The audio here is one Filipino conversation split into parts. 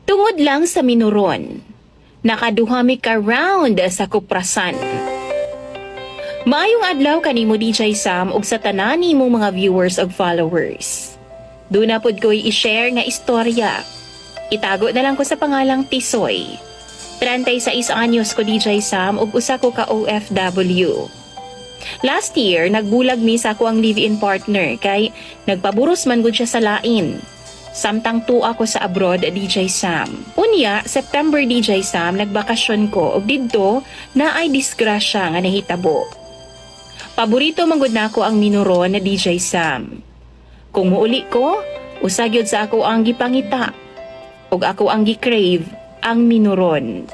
Tungod lang sa minuron, nakaduhami ka round sa kuprasan. Maayong adlaw kanimo DJ Sam ug sa tanan nimong mga viewers ug followers. Doon na pod ko'y i-share nga istorya. Itago na lang ko sa pangalang Tisoy. 36 anyos ko DJ Sam ug usa ko ka OFW. Last year, nagbulag mi sa ako ang live-in partner kay nagpaburos man gud siya sa lain. Samtang tuwa ko sa abroad DJ Sam. Unya, September DJ Sam, nagbakasyon ko ug didto na ay disgrasya nga nahitabo. Paborito man gud nako ang minuron na DJ Sam. Kung muuli ko, usag yun sa ako ang gipangita ug ako ang gi-crave ang minuron.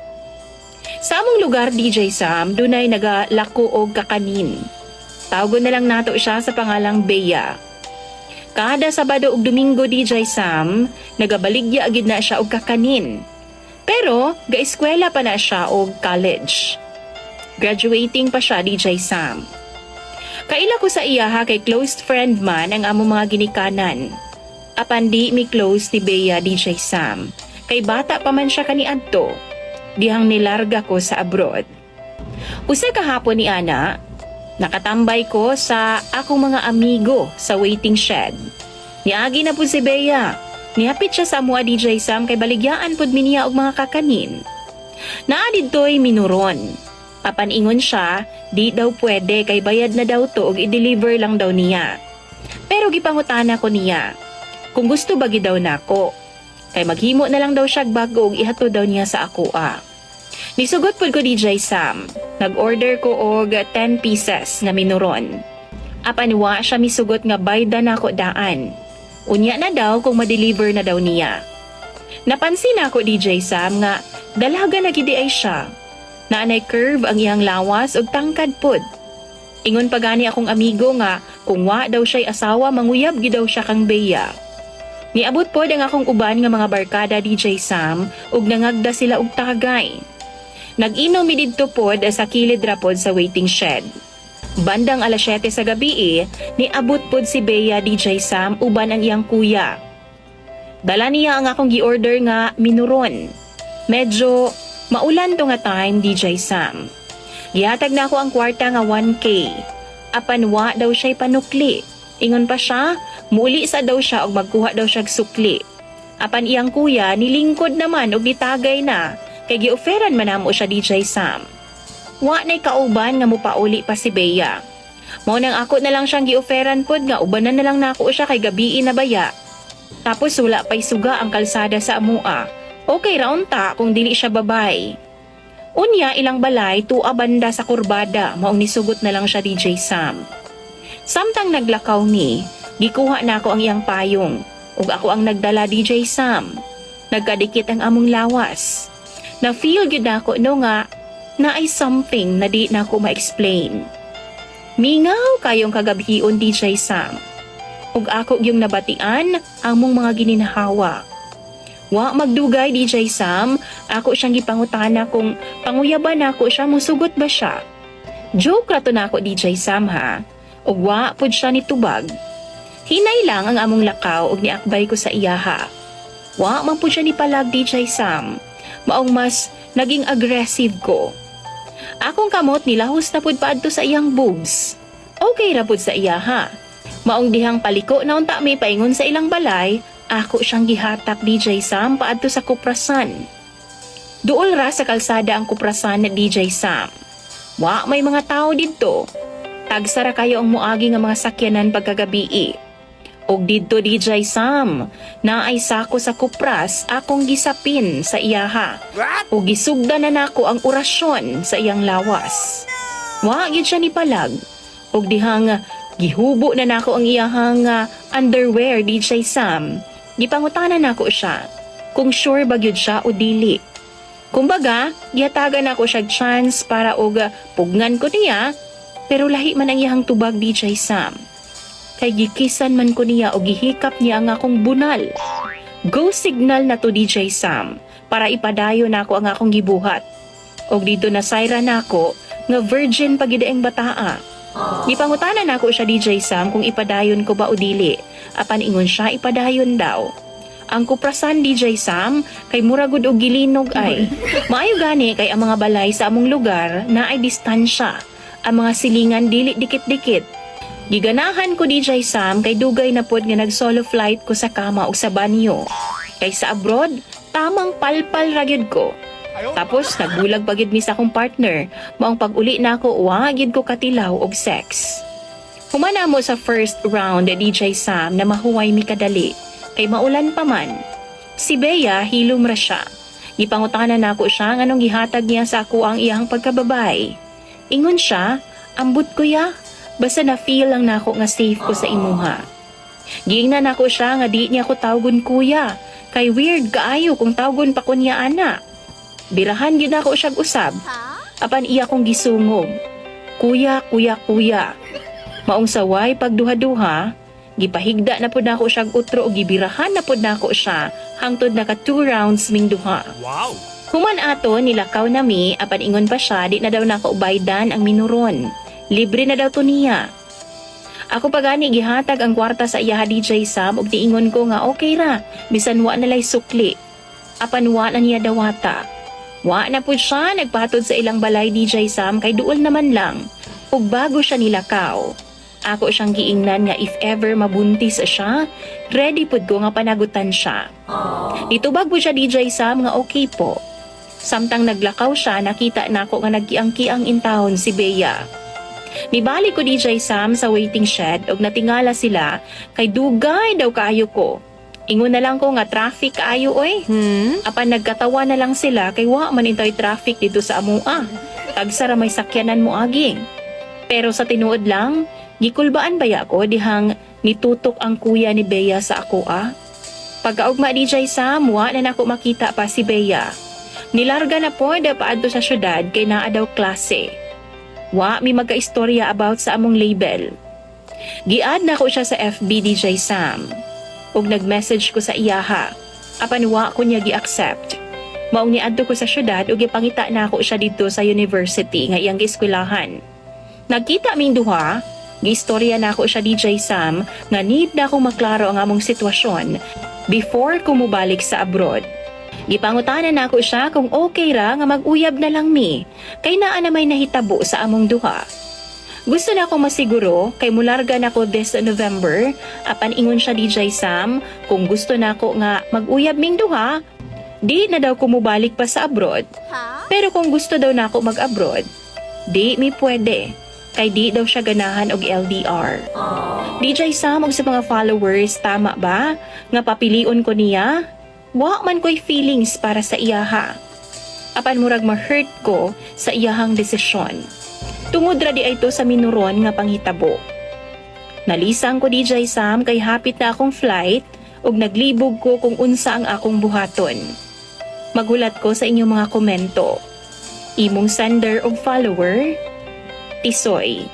Sa among lugar DJ Sam, dunay nagalako og kakanin. Tawagon na lang nato siya sa pangalang Bea. Kada Sabado ug Domingo DJ Sam, nagabaligya agid na siya og kakanin. Pero gaeskwela pa na siya og college. Graduating pa siya DJ Sam. Kaila ko sa iya ha kay close friend man ang among mga ginikanan. Apan di mi close ni Bea DJ Sam. Kay bata pa man siya kaniadto. Dihang nilarga ko sa abroad. Usa ka hapon ni ana, nakatambay ko sa akong mga amigo sa waiting shed. Niagi na po si Bea. Niapit siya sa mua DJ Sam kay baligyaan pod mi niya og mga kakanin. Naa didtoy minuron. Apan ingon siya, di daw pwede kay bayad na daw to ug i-deliver lang daw niya. Pero gipangutana ko niya, kung gusto bagi daw nako. Kay maghimo na lang daw siya bago ug ihatod daw niya sa ako Nisugot pod ko DJ Sam. Nag-order ko og 10 pieces nga minuron. Apan wa siya misugot nga bayda nako daan. Unya na daw kung ma-deliver na daw niya. Napansin ako DJ Sam nga dalaga na gidi ay siya. Naanay curve ang iyang lawas ug tangkad pod. Ingon pa gani akong amigo nga kung wa daw siya'y asawa manguyab gid daw siya kang Bea. Niabot pod ang akong uban nga mga barkada DJ Sam ug nangagda sila og tagay. Nag-inom mi didto pod sa kilid ra pod sa waiting shed. Bandang alas 7 sa gabi niabot pod si Bea DJ Sam uban ang iyang kuya. Dala niya ang akong gi-order nga minuron. Medyo maulan to nga time DJ Sam. Gihatag na ako ang kwarta nga 1K. Apan wa daw siya'y panukli. Ingon pa siya, muli sa daw siya og magkuha daw siya sukli. Apan iyang kuya nilingkod naman og nitagay na kay gioferan man namo siya DJ Sam. Wa nay kauban nga mupauli pa si Bea. Mao nang ako na lang siyang gioferan pod nga ubanan na lang nako siya kay gabi na baya. Tapos wala pa'y suga ang kalsada sa amua. Okay raon ta kung dili siya babay. Unya ilang balay tuwa banda sa kurbada maong nisugot na lang siya DJ Sam. Samtang naglakaw ni, gikuha na ako ang iyang payong ug ako ang nagdala DJ Sam. Nagkadikit ang among lawas. Na-feel gyud ako no nga na ay something na di na ako ma-explain. Mingaw kayong kagabihion DJ Sam. Ug ako yung nabatian ang mong mga gininhawa. Wa magdugay DJ Sam, ako siyang gipangutana kung panguyaban ako siya musugot ba siya. Joke rato na ako DJ Sam ha. Ug wa pud siya nitubag. Hinay lang ang among lakaw ug niakbay ko sa iyaha. Wa man pud siya nipalag DJ Sam. Maong mas naging aggressive ko. Akong kamot nilahos na pud paadto sa iyang boobs. Okay ra pud sa iyaha. Maong dihang paliko na unta may paingon sa ilang balay. Ako siyang gihatak DJ Sam paadto sa kuprasan. Duol ra sa kalsada ang kuprasan na DJ Sam. Wa may mga tao didto. Tagsara kayo ang muagi nga mga sakyanan pagkagabi. Og didto DJ Sam, naay sako sa kupras akong gisapin sa iyaha. Og gisugda na nako ang orasyon sa iyang lawas. Wa gid siya nipalag. Og dihang gihubo na nako ang iyahang underwear DJ Sam. Gipangutanan nako siya kung sure ba gyud siya o dili. Kumbaga, gihatagan nako siya chance para og pugnan ko niya, pero lahi man ang iyang tubag DJ Sam. Kay gikisan man ko niya o gihikap niya ang akong bunal. Go signal na to DJ Sam para ipadayon nako ang akong gibuhat. Og dito na sayra nako nga virgin pagid ang bataa. Gipangutanan nako siya DJ Sam kung ipadayon ko ba o dili. Apan ingon siya ipadayon daw. Ang kuprasan DJ Sam kay muragod og gilinog ay. Maayo gani kay ang mga balay sa among lugar na ay distansya. Ang mga silingan dili dikit-dikit. Giganahan ko DJ Sam kay dugay na pod nga nag-solo flight ko sa kama o sa banyo. Kay sa abroad, tamang palpal ragyod ko. Tapos nagbulag pagid mi sa akong partner. Maong pag-uli na ako, wagid ko katilaw og sex. Humana mo sa first round DJ Sam na mahuway mi kadali. Kay maulan pa man. Si Bea hilom ra siya. Gipangutanan nako siya nganong gihatag niya sa ako ang iyang pagkababay. Ingon siya, ambot ko ya. Basta na feel lang nako nga safe ko sa imuha. Giingnan nako siya nga di niya ko tawgon kuya. Kay weird kaayo kung tawgon pa ko niya ana. Birahan gyud ako siya usab. Apan iya kong gisungog. Kuya, kuya, kuya. Maong saway pagduha-duha, gipahigda na pod nako siya utro o gibirahan na pod nako siya hangtod naka 2 rounds ming duha. Wow! Human ato nilakaw nami apan ingon pa siya di na daw nako ubaydan ang minuron. Libre na daw to niya. Ako pa gani gihatag ang kwarta sa iya DJ Sam ug niingon ko nga okay ra bisan wa nalay sukli. Apan wa na niya dawata. Wa na pud siya nagpatod sa ilang balay DJ Sam kay duol naman lang. Ug bago siya nilakaw, ako siyang giingnan nga if ever mabuntis siya, ready pud ko nga panagutan siya. Nitubag po siya DJ Sam nga okay po. Samtang naglakaw siya, nakita nako nga nagkiang-kiang intahon si Bea. Nibalik ko DJ Sam sa waiting shed ug natingala sila kay dugay daw kaayo ko. Ingon na lang ko nga traffic kaayo oy. Apan nagkatawa na lang sila kay wa man intoy traffic dito sa amua. Tagsara may sakyanan mo aging. Pero sa tinuod lang, gikulbaan baya ko dihang nitutok ang kuya ni Bea sa ako Pagkaugma DJ Sam, wa na nako makita pa si Bea. Nilarga na po paadto sa syudad kay naa daw klase. Wa mi magkaistorya about sa among label. Giad na ko siya sa FB DJ Sam. Ug nag-message ko sa iyaha. Apan wa ko niya gi-accept. Maong niadto ko sa syudad ug gipangita na ako siya dito sa university nga iyang gieskwelahan. Nagkita ming duha, giistorya na ako siya DJ Sam nga need na akong maklaro ang among sitwasyon before ko mubalik sa abroad. Gipangutanan na ako siya kung okay ra nga mag-uyab na lang mi, kay naa na may nahitabo sa among duha. Gusto na akong masiguro kay mularga na ko this November, apan ingon siya DJ Sam kung gusto na ako nga mag-uyab ming duha, di na daw ko mubalik pa sa abroad. Pero kung gusto daw na ako mag-abroad, di mi pwede. Kay di daw siya ganahan og LDR. DJ Sam og sa mga followers, tama ba? Nga papilion ko niya? Wa man ko'y feelings para sa iyaha. Apan murag ma-hurt ko sa iyahang desisyon. Tungod ra di ay to sa minuron nga panghitabo. Nalisang ko DJ Sam kay hapit na akong flight ug naglibog ko kung unsa ang akong buhaton. Magulat ko sa inyong mga komento. Imong sender og follower, Tisoy.